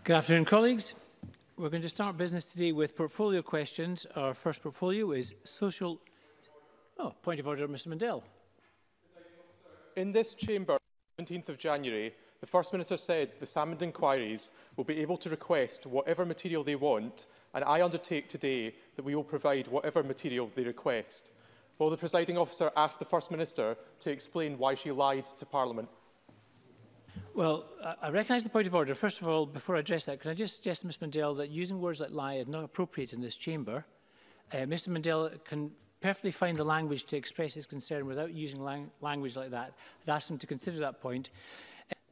Good afternoon, colleagues. We're going to start business today with portfolio questions. Our first portfolio is social... Oh, point of order, Mr Mundell. In this chamber, on the 17th of January, the First Minister said the Salmond inquiries will be able to request whatever material they want, and I undertake today that we will provide whatever material they request. Will the presiding officer ask the First Minister to explain why she lied to Parliament? Well, I recognise the point of order. First of all, before I address that, can I just suggest to Ms Mundell that using words like lie is not appropriate in this chamber. Mr Mundell can perfectly find the language to express his concern without using language like that. I'd ask him to consider that point.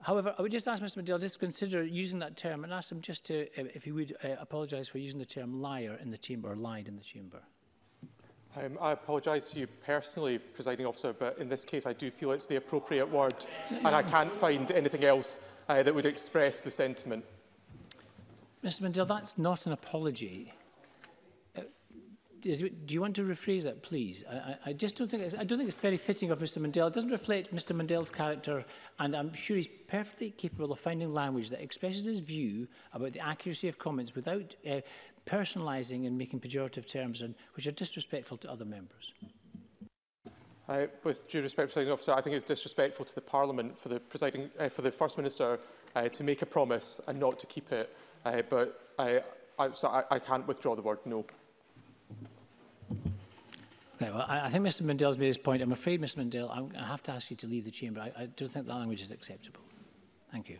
However, I would just ask Mr Mundell just to consider using that term and ask him just to, if he would, apologise for using the term liar in the chamber or lied in the chamber. I apologise to you personally, presiding officer, but in this case I do feel it's the appropriate word and I can't find anything else that would express the sentiment. Mr Mundell, that's not an apology. Do you want to rephrase that, please? I just don't think it's very fitting of Mr Mundell. It doesn't reflect Mr Mundell's character, and I'm sure he's perfectly capable of finding language that expresses his view about the accuracy of comments without personalising and making pejorative terms, which are disrespectful to other members. With due respect, presiding officer, I think it's disrespectful to the Parliament for the First Minister to make a promise and not to keep it. But I can't withdraw the word no. Okay, well, I think Mr Mundell's made his point. I'm afraid, Mr Mundell, I have to ask you to leave the chamber. I don't think that language is acceptable. Thank you.